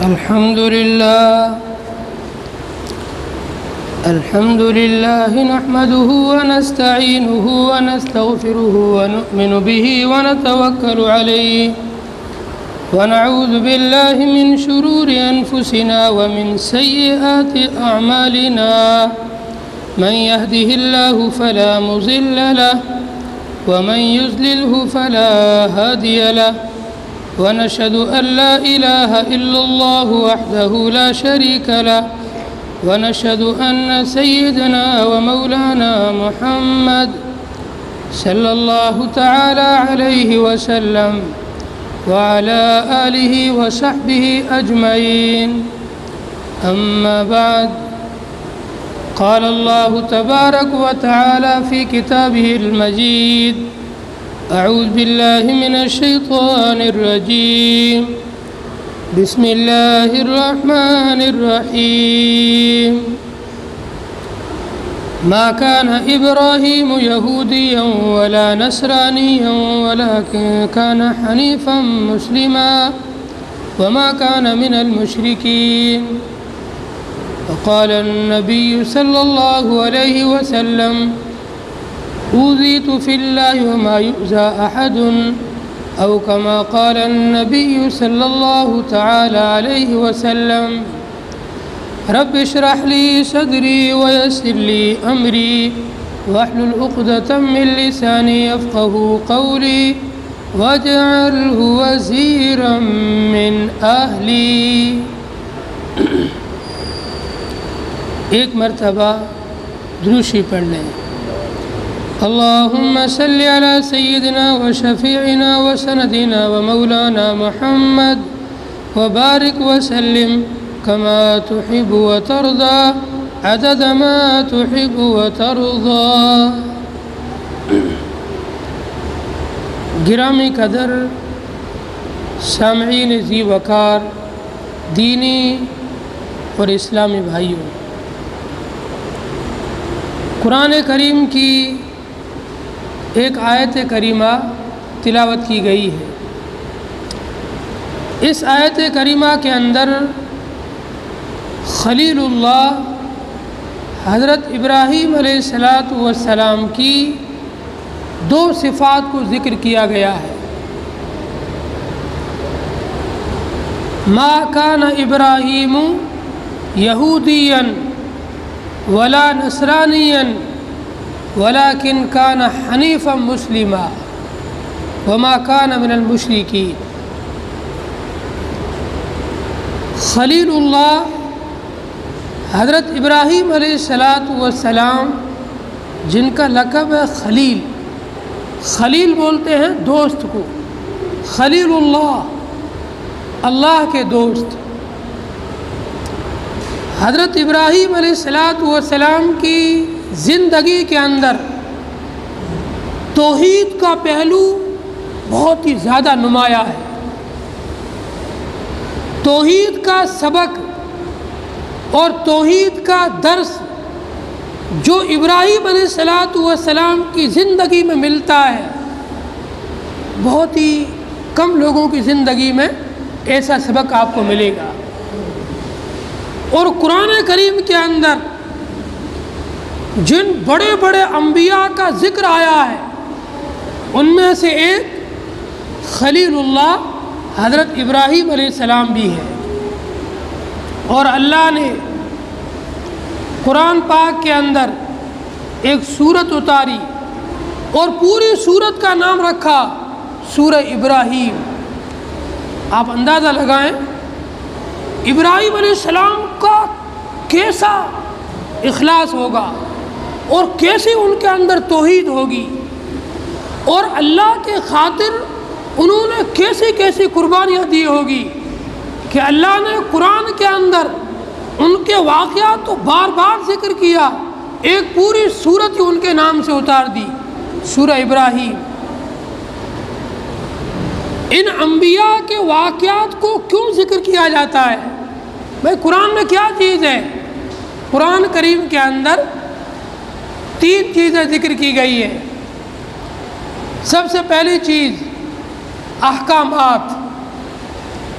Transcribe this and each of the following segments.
الحمد لله نحمده ونستعينه ونستغفره ونؤمن به ونتوكل عليه ونعوذ بالله من شرور أنفسنا ومن سيئات أعمالنا من يهده الله فلا مضل له ومن يضلله فلا هادي له ونشهد أن لا إله إلا الله وحده لا شريك له ونشهد أن سيدنا ومولانا محمد صلى الله تعالى عليه وسلم وعلى آله وصحبه أجمعين أما بعد قال الله تبارك وتعالى في كتابه المجيد أعوذ بالله من الشيطان الرجيم بسم الله الرحمن الرحيم ما كان إبراهيم يهوديا ولا نصرانيا ولكن كان حنيفا مسلما وما كان من المشركين وقال النبي صلى الله عليه وسلم أوذيت في الله وما يؤذى أحد أو كما قال النبي صلى الله تعالى عليه وسلم رب اشرح لي صدري ويسر لي أمري واحلل عقدة من لساني يفقهوا قولي واجعله وزيرا من أهلي. ایک مرتبہ دروشی پڑھ لیں. اللهم صل على سيدنا وشفيعنا وسندنا ومولانا محمد وبارك وسلم كما تحب وترضى عدد ما تحب وترضى. گرامی قدر سامعین ذی وقار دینی اور اسلامی بھائیوں، قرآن کریم کی ایک آیت کریمہ تلاوت کی گئی ہے. اس آیت کریمہ کے اندر خلیل اللہ حضرت ابراہیم علیہ السلام کی دو صفات کو ذکر کیا گیا ہے. ما کان ابراہیم یہودیا ولا نصرانیا ولكن كان حنيفا مسلما وما كان من المشركين. خلیل اللہ حضرت ابراہیم علیہ السلام جن کا لقب ہے خلیل. خلیل بولتے ہیں دوست کو. خلیل اللہ اللہ کے دوست. حضرت ابراہیم علیہ السلام کی زندگی کے اندر توحید کا پہلو بہت ہی زیادہ نمایاں ہے. توحید کا سبق اور توحید کا درس جو ابراہیم علیہ السلام کی زندگی میں ملتا ہے، بہت ہی کم لوگوں کی زندگی میں ایسا سبق آپ کو ملے گا. اور قرآن کریم کے اندر جن بڑے بڑے انبیاء کا ذکر آیا ہے، ان میں سے ایک خلیل اللہ حضرت ابراہیم علیہ السلام بھی ہے. اور اللہ نے قرآن پاک کے اندر ایک سورت اتاری اور پوری سورت کا نام رکھا سورہ ابراہیم. آپ اندازہ لگائیں ابراہیم علیہ السلام کا کیسا اخلاص ہوگا اور کیسے ان کے اندر توحید ہوگی، اور اللہ کے خاطر انہوں نے کیسی کیسی قربانیاں دی ہوگی کہ اللہ نے قرآن کے اندر ان کے واقعات تو بار بار ذکر کیا، ایک پوری سورت ہی ان کے نام سے اتار دی، سورہ ابراہیم. ان انبیاء کے واقعات کو کیوں ذکر کیا جاتا ہے؟ بھائی قرآن میں کیا چیز ہے؟ قرآن کریم کے اندر 3 چیزیں ذکر کی گئی ہیں. سب سے پہلی چیز احکامات.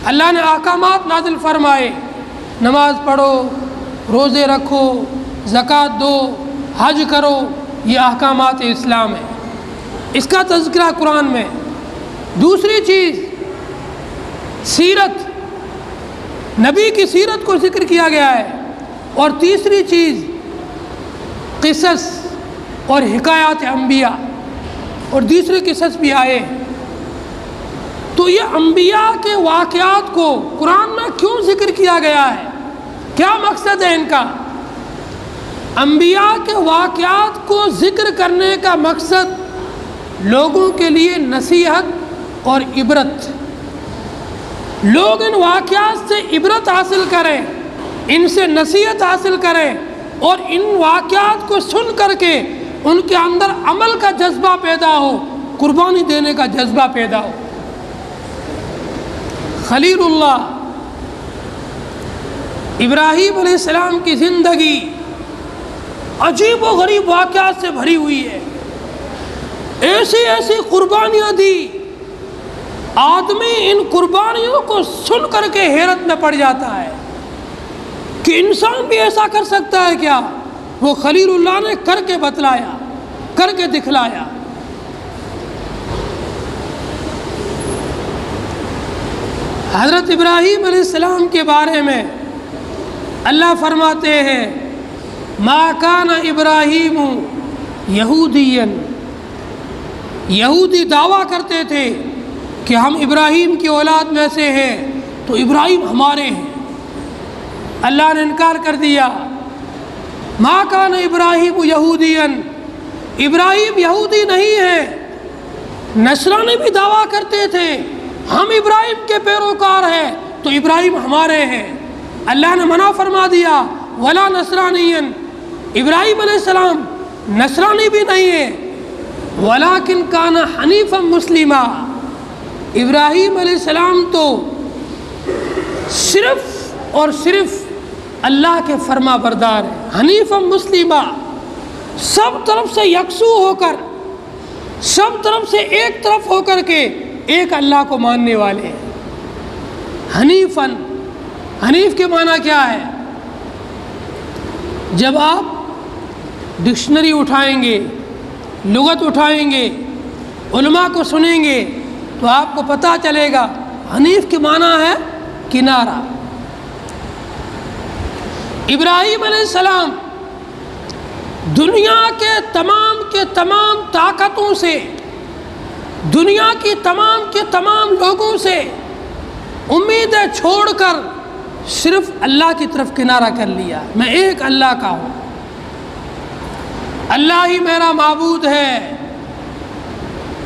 اللہ نے احکامات نازل فرمائے، نماز پڑھو، روزے رکھو، زکوٰۃ دو، حج کرو، یہ احکامات اسلام ہیں، اس کا تذکرہ قرآن میں۔ دوسری چیز سیرت، نبی کی سیرت کو ذکر کیا گیا ہے، اور تیسری چیز قصص اور حکایات انبیاء، اور دوسرے قصص بھی آئے۔ تو یہ انبیاء کے واقعات کو قرآن میں کیوں ذکر کیا گیا ہے؟ کیا مقصد ہے ان کا؟ انبیاء کے واقعات کو ذکر کرنے کا مقصد لوگوں کے لیے نصیحت اور عبرت، لوگ ان واقعات سے عبرت حاصل کریں، ان سے نصیحت حاصل کریں، اور ان واقعات کو سن کر کے ان کے اندر عمل کا جذبہ پیدا ہو، قربانی دینے کا جذبہ پیدا ہو۔ خلیل اللہ ابراہیم علیہ السلام کی زندگی عجیب و غریب واقعات سے بھری ہوئی ہے، ایسی ایسی قربانیاں دی، آدمی ان قربانیوں کو سن کر کے حیرت میں پڑ جاتا ہے کہ انسان بھی ایسا کر سکتا ہے کیا؟ وہ خلیل اللہ نے کر کے بتلایا، کر کے دکھلایا۔ حضرت ابراہیم علیہ السلام کے بارے میں اللہ فرماتے ہیں ما کان ابراہیم یہودیا، یہودی دعویٰ کرتے تھے کہ ہم ابراہیم کی اولاد میں سے ہیں، تو ابراہیم ہمارے ہیں۔ اللہ نے انکار کر دیا، ما کان ابراہیم یہودیا، ابراہیم یہودی نہیں ہے۔ نصرانی بھی دعویٰ کرتے تھے ہم ابراہیم کے پیروکار ہیں، تو ابراہیم ہمارے ہیں۔ اللہ نے منع فرما دیا ولا نصرانی، ابراہیم علیہ السلام نصرانی بھی نہیں ہے، ولیکن کان حنیفا مسلما، ابراہیم علیہ السلام تو صرف اور صرف اللہ کے فرما بردار ہے، حنیفا مسلما، سب طرف سے یکسو ہو کر، سب طرف سے ایک طرف ہو کر کے ایک اللہ کو ماننے والے ہیں۔ حنیفاً، حنیف کے معنی کیا ہے؟ جب آپ ڈکشنری اٹھائیں گے، لغت اٹھائیں گے، علماء کو سنیں گے، تو آپ کو پتہ چلے گا حنیف کے معنی ہے کنارہ۔ ابراہیم علیہ السلام دنیا کے تمام طاقتوں سے، دنیا کی تمام لوگوں سے امیدیں چھوڑ کر صرف اللہ کی طرف کنارہ کر لیا، میں ایک اللہ کا ہوں، اللہ ہی میرا معبود ہے،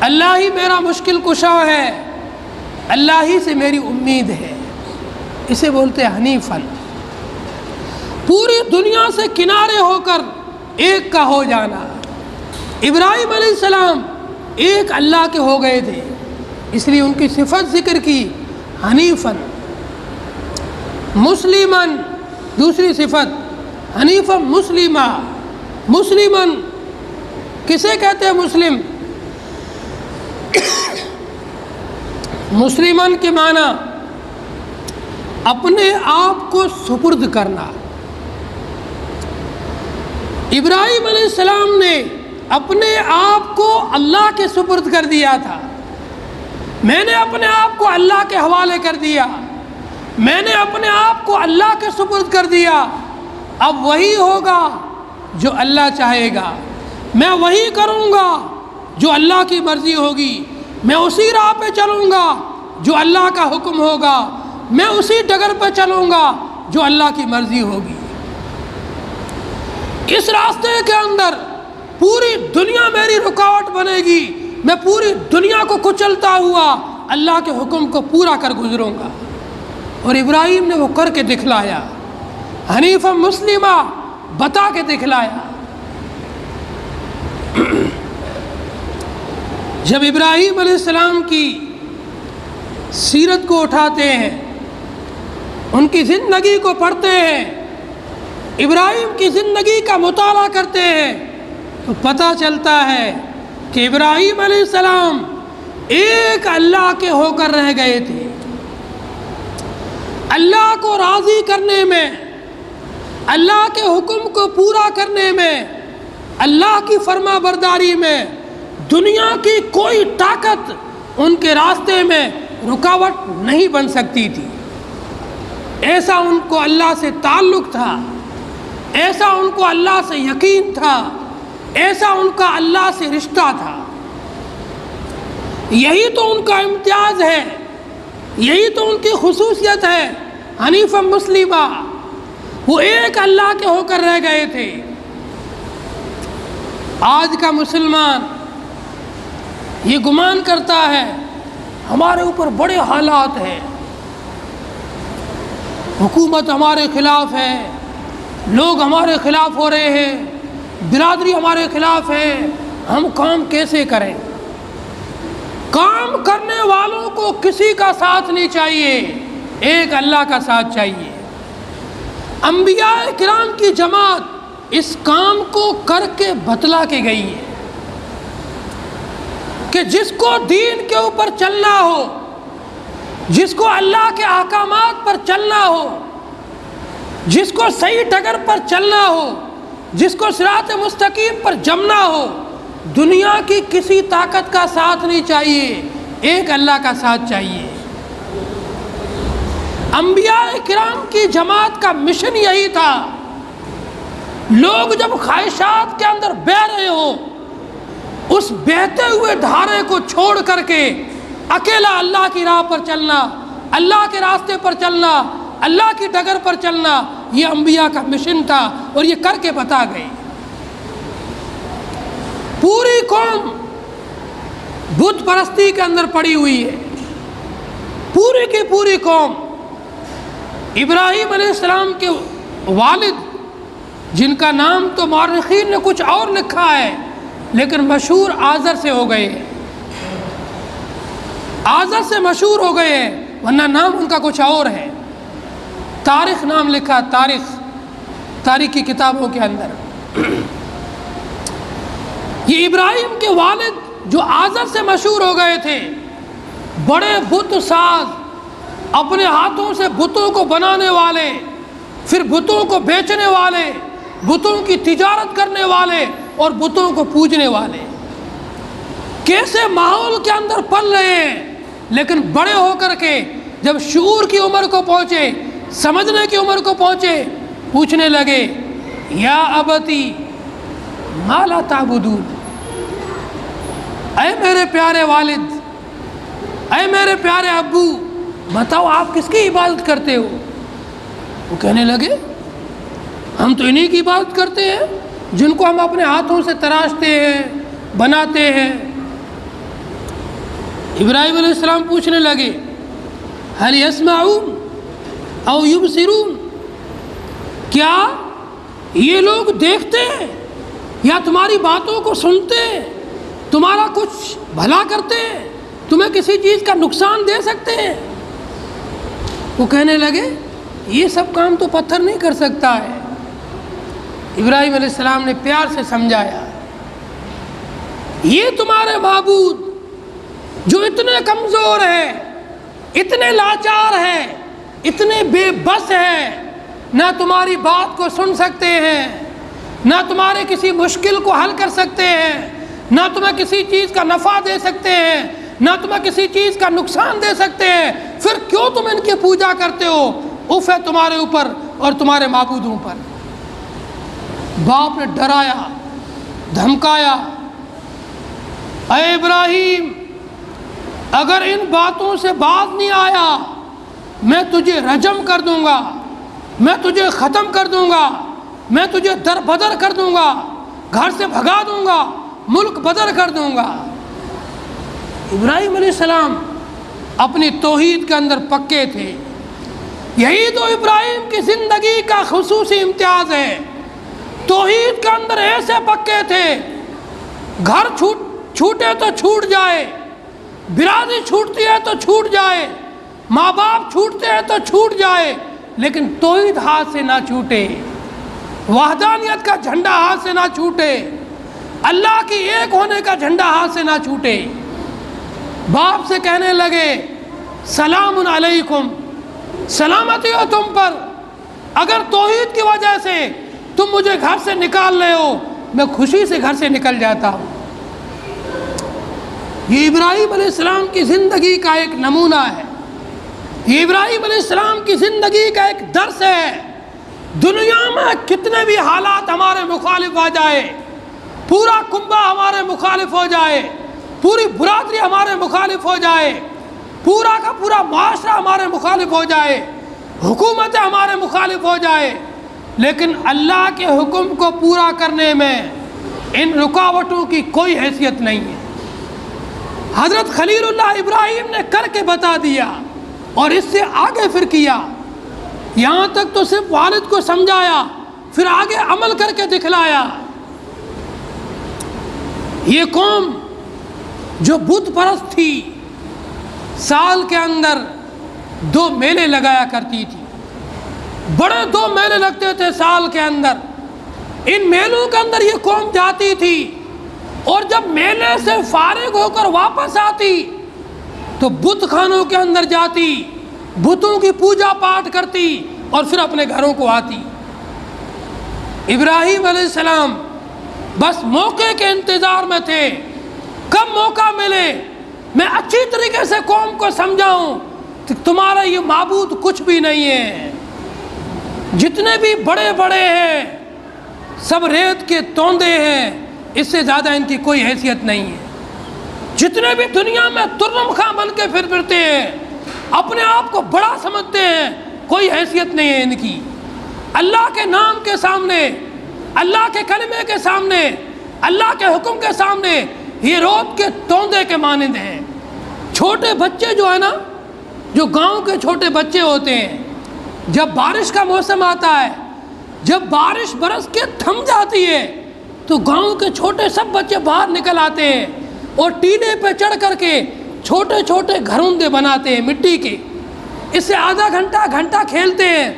اللہ ہی میرا مشکل کشا ہے، اللہ ہی سے میری امید ہے، اسے بولتے ہیں حنیفاً۔ پوری دنیا سے کنارے ہو کر ایک کا ہو جانا۔ ابراہیم علیہ السلام ایک اللہ کے ہو گئے تھے، اس لیے ان کی صفت ذکر کی حنیفاً۔ مسلماً، دوسری صفت حنیفاً مسلمہ۔ مسلماً کسے کہتے ہیں مسلم؟ مسلماً کے معنی اپنے آپ کو سپرد کرنا۔ ابراہیم علیہ السلام نے اپنے آپ کو اللہ کے سپرد کر دیا تھا، میں نے اپنے آپ کو اللہ کے حوالے کر دیا، میں نے اپنے آپ کو اللہ کے سپرد کر دیا، اب وہی ہوگا جو اللہ چاہے گا، میں وہی کروں گا جو اللہ کی مرضی ہوگی، میں اسی راہ پہ چلوں گا جو اللہ کا حکم ہوگا، میں اسی ڈگر پہ چلوں گا جو اللہ کی مرضی ہوگی۔ اس راستے کے اندر پوری دنیا میری رکاوٹ بنے گی، میں پوری دنیا کو کچلتا ہوا اللہ کے حکم کو پورا کر گزروں گا۔ اور ابراہیم نے وہ کر کے دکھلایا، حنیفا مسلمہ بتا کے دکھلایا۔ جب ابراہیم علیہ السلام کی سیرت کو اٹھاتے ہیں، ان کی زندگی کو پڑھتے ہیں، ابراہیم کی زندگی کا مطالعہ کرتے ہیں، تو پتہ چلتا ہے کہ ابراہیم علیہ السلام ایک اللہ کے ہو کر رہ گئے تھے، اللہ کو راضی کرنے میں، اللہ کے حکم کو پورا کرنے میں، اللہ کی فرما برداری میں دنیا کی کوئی طاقت ان کے راستے میں رکاوٹ نہیں بن سکتی تھی۔ ایسا ان کو اللہ سے تعلق تھا، ایسا ان کو اللہ سے یقین تھا، ایسا ان کا اللہ سے رشتہ تھا۔ یہی تو ان کا امتیاز ہے، یہی تو ان کی خصوصیت ہے، حنیفا مسلمہ، وہ ایک اللہ کے ہو کر رہ گئے تھے۔ آج کا مسلمان یہ گمان کرتا ہے ہمارے اوپر بڑے حالات ہیں، حکومت ہمارے خلاف ہے، لوگ ہمارے خلاف ہو رہے ہیں، برادری ہمارے خلاف ہے، ہم کام کیسے کریں؟ کام کرنے والوں کو کسی کا ساتھ نہیں چاہیے، ایک اللہ کا ساتھ چاہیے۔ انبیاء کرام کی جماعت اس کام کو کر کے بتلا کے گئی ہے کہ جس کو دین کے اوپر چلنا ہو، جس کو اللہ کے احکامات پر چلنا ہو، جس کو صحیح ڈگر پر چلنا ہو، جس کو صراط مستقیم پر جمنا ہو، دنیا کی کسی طاقت کا ساتھ نہیں چاہیے، ایک اللہ کا ساتھ چاہیے۔ انبیاء کرام کی جماعت کا مشن یہی تھا۔ لوگ جب خواہشات کے اندر بہہ رہے ہو، اس بہتے ہوئے دھارے کو چھوڑ کر کے اکیلا اللہ کی راہ پر چلنا، اللہ کے راستے پر چلنا، اللہ کی ڈگر پر چلنا، یہ انبیاء کا مشن تھا اور یہ کر کے بتا گئے۔ پوری قوم بت پرستی کے اندر پڑی ہوئی ہے، پوری کی پوری قوم۔ ابراہیم علیہ السلام کے والد، جن کا نام تو مورخین نے کچھ اور لکھا ہے لیکن مشہور آزر سے ہو گئے ہیں، آزر سے مشہور ہو گئے ہیں، ورنہ نام ان کا کچھ اور ہے۔ تاریخ نام لکھا، تاریخ کی کتابوں کے اندر۔ یہ ابراہیم کے والد جو آزر سے مشہور ہو گئے تھے، بڑے بت ساز، اپنے ہاتھوں سے بتوں کو بنانے والے، پھر بتوں کو بیچنے والے، بتوں کی تجارت کرنے والے اور بتوں کو پوجنے والے، کیسے ماحول کے اندر پل رہے ہیں، لیکن بڑے ہو کر کے جب شعور کی عمر کو پہنچے، سمجھنے کی عمر کو پہنچے، پوچھنے لگے یا ابتی ما لا تعبدون، اے میرے پیارے والد، اے میرے پیارے ابو، بتاؤ آپ کس کی عبادت کرتے ہو؟ وہ کہنے لگے ہم تو انہی کی عبادت کرتے ہیں جن کو ہم اپنے ہاتھوں سے تراشتے ہیں، بناتے ہیں۔ ابراہیم علیہ السلام پوچھنے لگے هل يسمعون او يبصرون، کیا یہ لوگ دیکھتے ہیں یا تمہاری باتوں کو سنتے ہیں، تمہارا کچھ بھلا کرتے ہیں، تمہیں کسی چیز کا نقصان دے سکتے ہیں؟ وہ کہنے لگے یہ سب کام تو پتھر نہیں کر سکتا ہے۔ ابراہیم علیہ السلام نے پیار سے سمجھایا، یہ تمہارے معبود جو اتنے کمزور ہیں، اتنے لاچار ہیں، اتنے بے بس ہیں، نہ تمہاری بات کو سن سکتے ہیں، نہ تمہارے کسی مشکل کو حل کر سکتے ہیں، نہ تمہیں کسی چیز کا نفع دے سکتے ہیں، نہ تمہیں کسی چیز کا نقصان دے سکتے ہیں، پھر کیوں تم ان کی پوجا کرتے ہو؟ اف ہے تمہارے اوپر اور تمہارے معبودوں پر۔ باپ نے ڈرایا، دھمکایا، اے ابراہیم اگر ان باتوں سے باز نہیں آیا میں تجھے رجم کر دوں گا، میں تجھے ختم کر دوں گا، میں تجھے در بدر کر دوں گا، گھر سے بھگا دوں گا، ملک بدر کر دوں گا۔ ابراہیم علیہ السلام اپنی توحید کے اندر پکے تھے۔ یہی تو ابراہیم کی زندگی کا خصوصی امتیاز ہے، توحید کے اندر ایسے پکے تھے، گھر چھوٹے تو چھوٹ جائے، برادری چھوٹتی ہے تو چھوٹ جائے، ماں باپ چھوٹتے ہیں تو چھوٹ جائے، لیکن توحید ہاتھ سے نہ چھوٹے، وحدانیت کا جھنڈا ہاتھ سے نہ چھوٹے، اللہ کی ایک ہونے کا جھنڈا ہاتھ سے نہ چھوٹے۔ باپ سے کہنے لگے سلام علیکم، سلامتی ہو تم پر، اگر توحید کی وجہ سے تم مجھے گھر سے نکال رہے ہو، میں خوشی سے گھر سے نکل جاتا ہوں۔ یہ ابراہیم علیہ السلام کی زندگی کا ایک نمونہ ہے، یہ ابراہیم علیہ السلام کی زندگی کا ایک درس ہے۔ دنیا میں کتنے بھی حالات ہمارے مخالف آ جائے، پورا کنبہ ہمارے مخالف ہو جائے، پوری برادری ہمارے مخالف ہو جائے، پورا کا پورا معاشرہ ہمارے مخالف ہو جائے، حکومتیں ہمارے مخالف ہو جائے، لیکن اللہ کے حکم کو پورا کرنے میں ان رکاوٹوں کی کوئی حیثیت نہیں ہے۔ حضرت خلیل اللہ ابراہیم نے کر کے بتا دیا، اور اس سے آگے پھر کیا، یہاں تک تو صرف والد کو سمجھایا، پھر آگے عمل کر کے دکھلایا۔ یہ قوم جو بت پرست تھی، سال کے اندر 2 میلے لگایا کرتی تھی، بڑے 2 میلے لگتے تھے سال کے اندر۔ ان میلوں کے اندر یہ قوم جاتی تھی، اور جب میلے سے فارغ ہو کر واپس آتی تو بت خانوں کے اندر جاتی، بتوں کی پوجا پاٹ کرتی، اور پھر اپنے گھروں کو آتی۔ ابراہیم علیہ السلام بس موقع کے انتظار میں تھے، کب موقع ملے میں اچھی طریقے سے قوم کو سمجھاؤں کہ تمہارا یہ معبود کچھ بھی نہیں ہے، جتنے بھی بڑے بڑے ہیں سب ریت کے توندے ہیں، اس سے زیادہ ان کی کوئی حیثیت نہیں ہے۔ جتنے بھی دنیا میں ترم خاں بن کے پھرتے ہیں، اپنے آپ کو بڑا سمجھتے ہیں، کوئی حیثیت نہیں ہے ان کی۔ اللہ کے نام کے سامنے، اللہ کے کلمے کے سامنے، اللہ کے حکم کے سامنے یہ روت کے توندے کے مانند ہیں۔ چھوٹے بچے جو ہے نا، جو گاؤں کے چھوٹے بچے ہوتے ہیں، جب بارش کا موسم آتا ہے، جب بارش برس کے تھم جاتی ہے تو گاؤں کے چھوٹے سب بچے باہر نکل آتے ہیں اور ٹیلے پہ چڑھ کر کے چھوٹے چھوٹے گھروندے بناتے ہیں مٹی کے، اس سے آدھا گھنٹہ کھیلتے ہیں،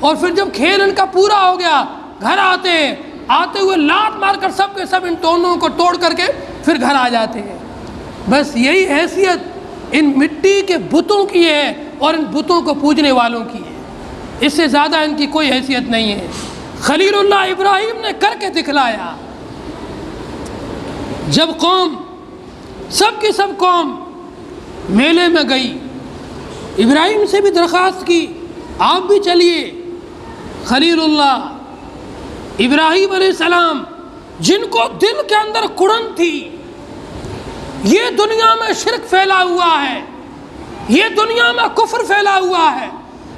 اور پھر جب کھیل ان کا پورا ہو گیا گھر آتے ہیں، آتے ہوئے لات مار کر سب کے سب ان ٹونوں کو توڑ کر کے پھر گھر آ جاتے ہیں۔ بس یہی حیثیت ان مٹی کے بتوں کی ہے اور ان بتوں کو پوجنے والوں کی ہے، اس سے زیادہ ان کی کوئی حیثیت نہیں ہے۔ خلیل اللہ ابراہیم نے کر کے دکھلایا۔ جب قوم، سب کی سب قوم میلے میں گئی، ابراہیم سے بھی درخواست کی آپ بھی چلیے۔ خلیل اللہ ابراہیم علیہ السلام، جن کو دل کے اندر کڑن تھی، یہ دنیا میں شرک پھیلا ہوا ہے، یہ دنیا میں کفر پھیلا ہوا ہے،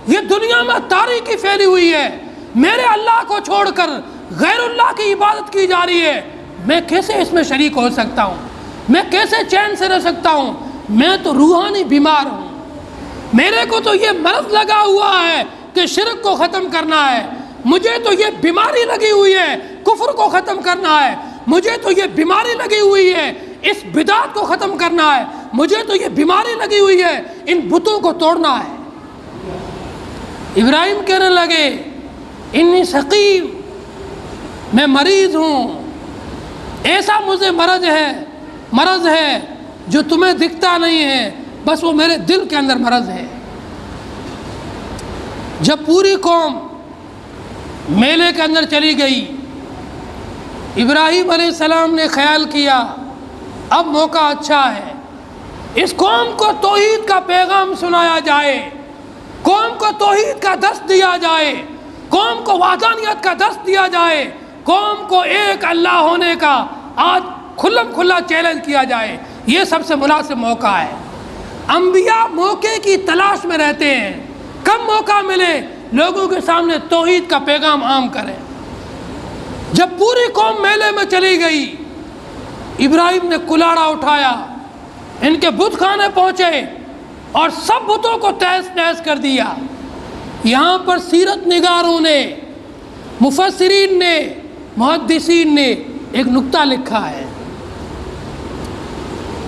یہ دنیا میں تاریکی پھیلی ہوئی ہے، میرے اللہ کو چھوڑ کر غیر اللہ کی عبادت کی جا رہی ہے، میں کیسے اس میں شریک ہو سکتا ہوں؟ میں کیسے چین سے رہ سکتا ہوں؟ میں تو روحانی بیمار ہوں، میرے کو تو یہ مرض لگا ہوا ہے کہ شرک کو ختم کرنا ہے، مجھے تو یہ بیماری لگی ہوئی ہے کفر کو ختم کرنا ہے، مجھے تو یہ بیماری لگی ہوئی ہے اس بدعت کو ختم کرنا ہے، مجھے تو یہ بیماری لگی ہوئی ہے ان بتوں کو توڑنا ہے۔ ابراہیم کہنے لگے انی سقیم، میں مریض ہوں، ایسا مجھے مرض ہے جو تمہیں دکھتا نہیں ہے، بس وہ میرے دل کے اندر مرض ہے۔ جب پوری قوم میلے کے اندر چلی گئی، ابراہیم علیہ السلام نے خیال کیا اب موقع اچھا ہے، اس قوم کو توحید کا پیغام سنایا جائے، قوم کو توحید کا درس دیا جائے، قوم کو وحدانیت کا درس دیا جائے، قوم کو ایک اللہ ہونے کا آج کھلم کھلا چیلنج کیا جائے، یہ سب سے مناسب موقع ہے۔ انبیاء موقع کی تلاش میں رہتے ہیں، کب موقع ملے لوگوں کے سامنے توحید کا پیغام عام کریں۔ جب پوری قوم میلے میں چلی گئی، ابراہیم نے کلاڑا اٹھایا، ان کے بت خانے پہنچے اور سب بتوں کو تہس نہس کر دیا۔ یہاں پر سیرت نگاروں نے، مفسرین نے، محدثین نے ایک نکتہ لکھا ہے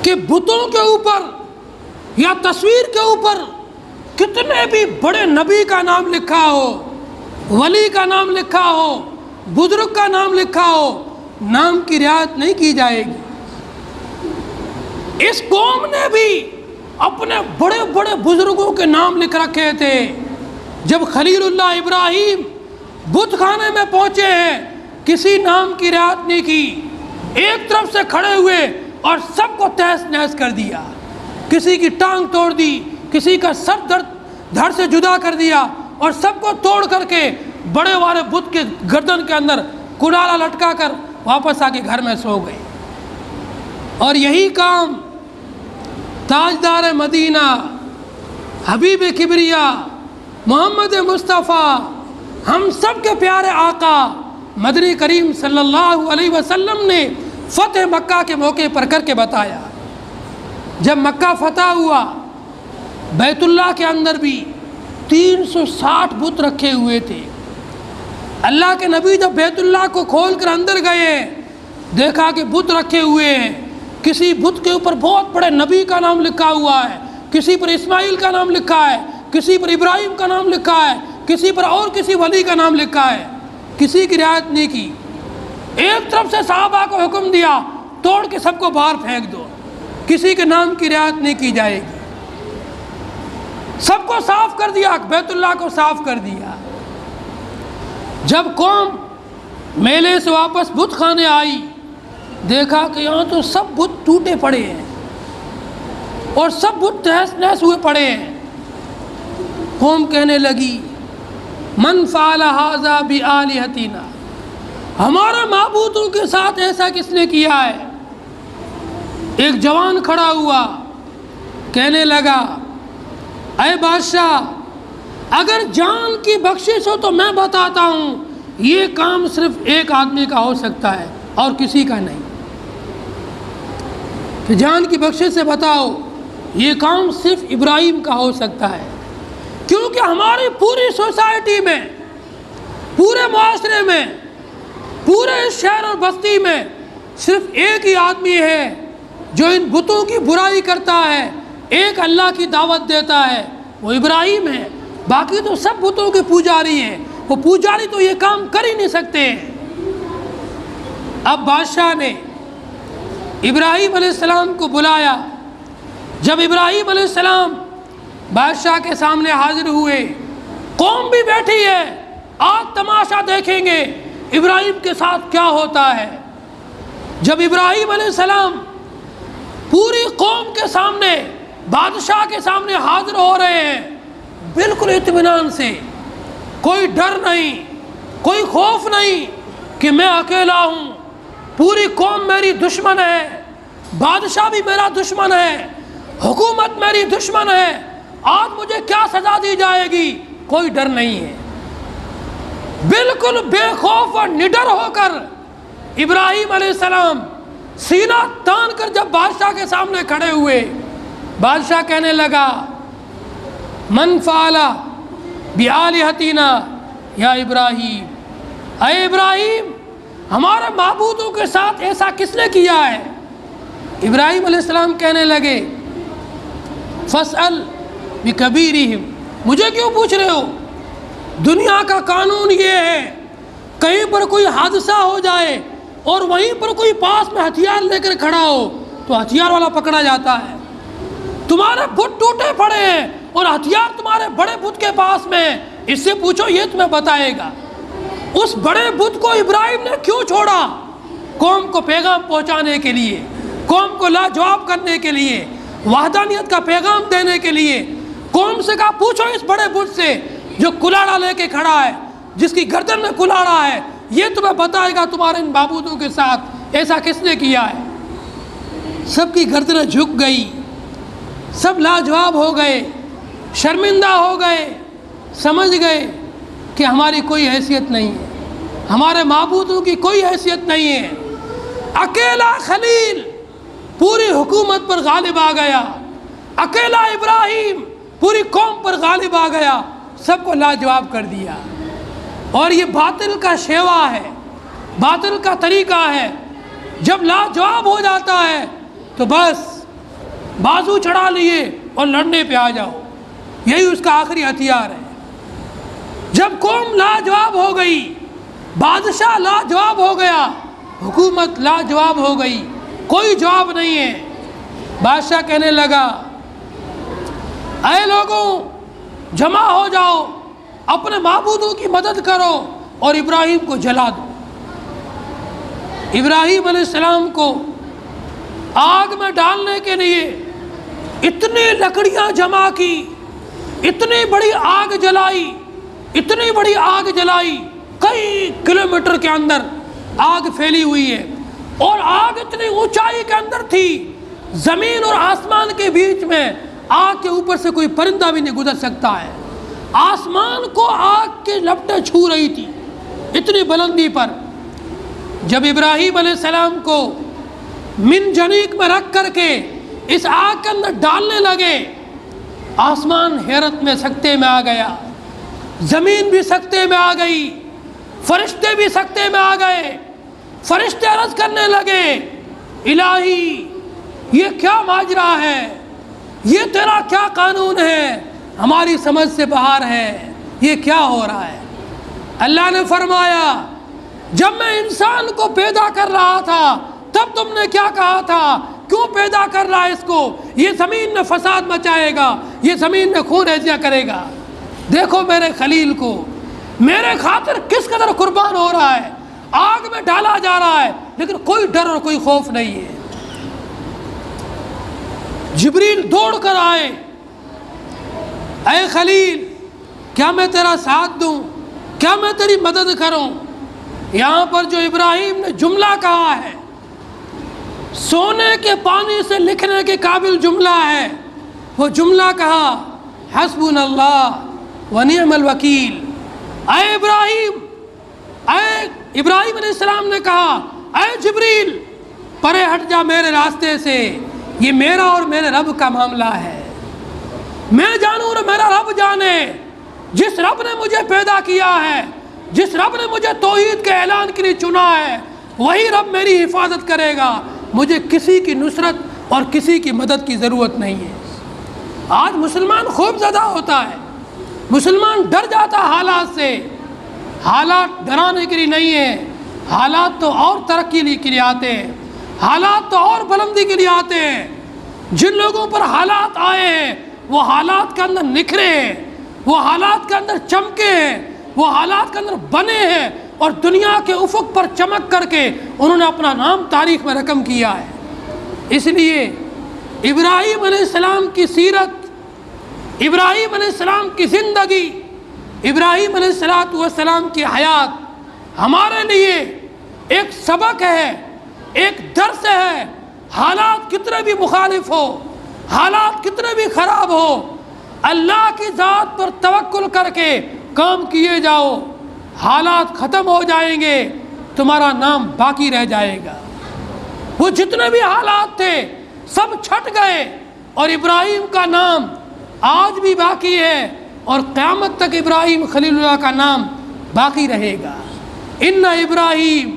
کہ بتوں کے اوپر یا تصویر کے اوپر کتنے بھی بڑے نبی کا نام لکھا ہو، ولی کا نام لکھا ہو، بزرگ کا نام لکھا ہو، نام کی رعایت نہیں کی جائے گی۔ اس قوم نے بھی اپنے بڑے بڑے بزرگوں کے نام لکھ رکھے تھے، جب خلیل اللہ ابراہیم بت خانے میں پہنچے ہیں، کسی نام کی رعایت نہیں کی، ایک طرف سے کھڑے ہوئے اور سب کو تہس نہس کر دیا، کسی کی ٹانگ توڑ دی، کسی کا سر دھڑ سے جدا کر دیا، اور سب کو توڑ کر کے بڑے والے بت کے گردن کے اندر کنارا لٹکا کر واپس آ کے گھر میں سو گئے۔ اور یہی کام تاجدار مدینہ حبیب کبریا محمد مصطفیٰ ہم سب کے پیارے آقا مدنی کریم صلی اللہ علیہ وسلم نے فتح مکہ کے موقع پر کر کے بتایا۔ جب مکہ فتح ہوا، بیت اللہ کے اندر بھی 360 بت رکھے ہوئے تھے۔ اللہ کے نبی جب بیت اللہ کو کھول کر اندر گئے، دیکھا کہ بت رکھے ہوئے ہیں، کسی بت کے اوپر بہت بڑے نبی کا نام لکھا ہوا ہے، کسی پر اسماعیل کا نام لکھا ہے، کسی پر ابراہیم کا نام لکھا ہے، کسی پر اور کسی ولی کا نام لکھا ہے، کسی کی رعایت نہیں کی۔ ایک طرف سے صحابہ کو حکم دیا توڑ کے سب کو باہر پھینک دو، کسی کے نام کی رعایت نہیں کی جائے گی۔ سب کو صاف کر دیا، بیت اللہ کو صاف کر دیا۔ جب قوم میلے سے واپس بت خانے آئی، دیکھا کہ یہاں تو سب بت ٹوٹے پڑے ہیں اور سب بت تہس نہس ہوئے پڑے ہیں۔ قوم کہنے لگی من فعل ھذا بآلہتنا، ہمارے معبودوں کے ساتھ ایسا کس نے کیا ہے؟ ایک جوان کھڑا ہوا، کہنے لگا اے بادشاہ، اگر جان کی بخشش ہو تو میں بتاتا ہوں، یہ کام صرف ایک آدمی کا ہو سکتا ہے اور کسی کا نہیں۔ کہ جان کی بخشش سے بتاؤ، یہ کام صرف ابراہیم کا ہو سکتا ہے، کیونکہ ہماری پوری سوسائٹی میں، پورے معاشرے میں، پورے شہر اور بستی میں صرف ایک ہی آدمی ہے جو ان بتوں کی برائی کرتا ہے، ایک اللہ کی دعوت دیتا ہے، وہ ابراہیم ہے۔ باقی تو سب بتوں کے پجاری ہیں، وہ پجاری تو یہ کام کر ہی نہیں سکتے ہیں۔ اب بادشاہ نے ابراہیم علیہ السلام کو بلایا۔ جب ابراہیم علیہ السلام بادشاہ کے سامنے حاضر ہوئے، قوم بھی بیٹھی ہے، آج تماشا دیکھیں گے ابراہیم کے ساتھ کیا ہوتا ہے۔ جب ابراہیم علیہ السلام پوری قوم کے سامنے، بادشاہ کے سامنے حاضر ہو رہے ہیں، بالکل اطمینان سے، کوئی ڈر نہیں، کوئی خوف نہیں کہ میں اکیلا ہوں، پوری قوم میری دشمن ہے، بادشاہ بھی میرا دشمن ہے، حکومت میری دشمن ہے، آج مجھے کیا سزا دی جائے گی، کوئی ڈر نہیں ہے۔ بالکل بے خوف اور نڈر ہو کر ابراہیم علیہ السلام سینہ تان کر جب بادشاہ کے سامنے کھڑے ہوئے، بادشاہ کہنے لگا من فعل بآلہتنا یا ابراہیم، اے ابراہیم، ہمارے معبودوں کے ساتھ ایسا کس نے کیا ہے؟ ابراہیم علیہ السلام کہنے لگے فاسأل بکبیرہم، مجھے کیوں پوچھ رہے ہو؟ دنیا کا قانون یہ ہے، کہیں پر کوئی حادثہ ہو جائے اور وہیں پر کوئی پاس میں ہتھیار لے کر کھڑا ہو تو ہتھیار والا پکڑا جاتا ہے۔ تمہارے بت ٹوٹے پڑے ہیں اور ہتھیار تمہارے بڑے بت کے پاس میں، اس سے پوچھو یہ تمہیں بتائے گا۔ اس بڑے بت کو ابراہیم نے کیوں چھوڑا؟ قوم کو پیغام پہنچانے کے لیے، قوم کو لاجواب کرنے کے لیے، وحدانیت کا پیغام دینے کے لیے۔ قوم سے کہا پوچھو اس بڑے بت سے جو کلاڑا لے کے کھڑا ہے، جس کی گردن میں کلاڑا ہے، یہ تمہیں بتائے گا تمہارے ان معبودوں کے ساتھ ایسا کس نے کیا ہے۔ سب کی گردنیں جھک گئی، سب لاجواب ہو گئے، شرمندہ ہو گئے، سمجھ گئے کہ ہماری کوئی حیثیت نہیں ہے، ہمارے معبودوں کی کوئی حیثیت نہیں ہے۔ اکیلا خلیل پوری حکومت پر غالب آ گیا، اکیلا ابراہیم پوری قوم پر غالب آ گیا، سب کو لاجواب کر دیا۔ اور یہ باطل کا شیوا ہے، باطل کا طریقہ ہے، جب لاجواب ہو جاتا ہے تو بس بازو چڑھا لیے اور لڑنے پہ آ جاؤ، یہی اس کا آخری ہتھیار ہے۔ جب قوم لاجواب ہو گئی، بادشاہ لاجواب ہو گیا، حکومت لاجواب ہو گئی، کوئی جواب نہیں ہے۔ بادشاہ کہنے لگا اے لوگوں جمع ہو جاؤ، اپنے معبودوں کی مدد کرو اور ابراہیم کو جلا دو۔ ابراہیم علیہ السلام کو آگ میں ڈالنے کے لیے اتنی لکڑیاں جمع کی، اتنی بڑی آگ جلائی، اتنی بڑی آگ جلائی، کئی کلومیٹر کے اندر آگ پھیلی ہوئی ہے، اور آگ اتنی اونچائی کے اندر تھی، زمین اور آسمان کے بیچ میں آگ کے اوپر سے کوئی پرندہ بھی نہیں گزر سکتا ہے۔ آسمان کو آگ کی لپٹیں چھو رہی تھی اتنی بلندی پر۔ جب ابراہیم علیہ السلام کو منجنیق میں رکھ کر کے اس آگ کے اندر ڈالنے لگے، آسمان حیرت میں سکتے میں آ گیا، زمین بھی سکتے میں آ گئی، فرشتے بھی سکتے میں آ گئے۔ فرشتے عرض کرنے لگے، الہی یہ کیا ماجرا ہے، یہ تیرا کیا قانون ہے، ہماری سمجھ سے باہر ہے، یہ کیا ہو رہا ہے؟ اللہ نے فرمایا، جب میں انسان کو پیدا کر رہا تھا تب تم نے کیا کہا تھا، کیوں پیدا کر رہا ہے اس کو، یہ زمین میں فساد مچائے گا، یہ زمین میں خون ریزیاں کرے گا۔ دیکھو میرے خلیل کو میرے خاطر کس قدر قربان ہو رہا ہے، آگ میں ڈالا جا رہا ہے لیکن کوئی ڈر اور کوئی خوف نہیں ہے۔ جبریل دوڑ کر آئے، اے خلیل کیا میں تیرا ساتھ دوں، کیا میں تیری مدد کروں؟ یہاں پر جو ابراہیم نے جملہ کہا ہے، سونے کے پانی سے لکھنے کے قابل جملہ ہے، وہ جملہ کہا، حسبنا اللہ ونعم الوکیل۔ اے ابراہیم علیہ السلام نے کہا، اے جبریل پرے ہٹ جا میرے راستے سے، یہ میرا اور میرے رب کا معاملہ ہے، میں جانوں اور میرا رب جانے۔ جس رب نے مجھے پیدا کیا ہے، جس رب نے مجھے توحید کے اعلان کے لیے چنا ہے، وہی رب میری حفاظت کرے گا، مجھے کسی کی نصرت اور کسی کی مدد کی ضرورت نہیں ہے۔ آج مسلمان خوف زدہ ہوتا ہے، مسلمان ڈر جاتا حالات سے۔ حالات ڈرانے کے لیے نہیں ہے، حالات تو اور ترقی کے لیے آتے ہیں، حالات تو اور بلندی کے لیے آتے ہیں۔ جن لوگوں پر حالات آئے ہیں وہ حالات کے اندر نکھرے ہیں، وہ حالات کے اندر چمکے ہیں، وہ حالات کے اندر بنے ہیں، اور دنیا کے افق پر چمک کر کے انہوں نے اپنا نام تاریخ میں رقم کیا ہے۔ اس لیے ابراہیم علیہ السلام کی سیرت، ابراہیم علیہ السلام کی زندگی، ابراہیم علیہ السلام کی حیات ہمارے لیے ایک سبق ہے، ایک درس ہے۔ حالات کتنے بھی مخالف ہو، حالات کتنے بھی خراب ہو، اللہ کی ذات پر توکل کر کے کام کیے جاؤ، حالات ختم ہو جائیں گے، تمہارا نام باقی رہ جائے گا۔ وہ جتنے بھی حالات تھے سب چھٹ گئے، اور ابراہیم کا نام آج بھی باقی ہے، اور قیامت تک ابراہیم خلیل اللہ کا نام باقی رہے گا۔ ان ابراہیم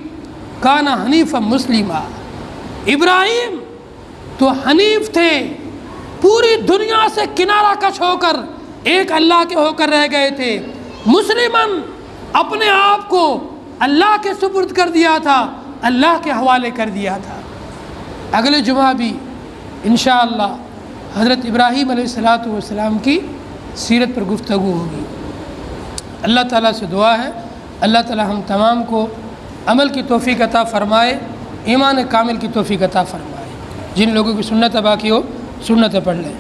کان حنیفا مسلما، ابراہیم تو حنیف تھے، پوری دنیا سے کنارہ کش ہو کر ایک اللہ کے ہو کر رہ گئے تھے، مسلمن اپنے آپ کو اللہ کے سپرد کر دیا تھا، اللہ کے حوالے کر دیا تھا۔ اگلے جمعہ بھی انشاءاللہ حضرت ابراہیم علیہ السلام کی سیرت پر گفتگو ہوگی۔ اللہ تعالیٰ سے دعا ہے اللہ تعالیٰ ہم تمام کو عمل کی توفیق عطا فرمائے، ایمان کامل کی توفیق عطا فرمائے۔ جن لوگوں کی سنت باقی ہو سنتیں پڑھ لیں۔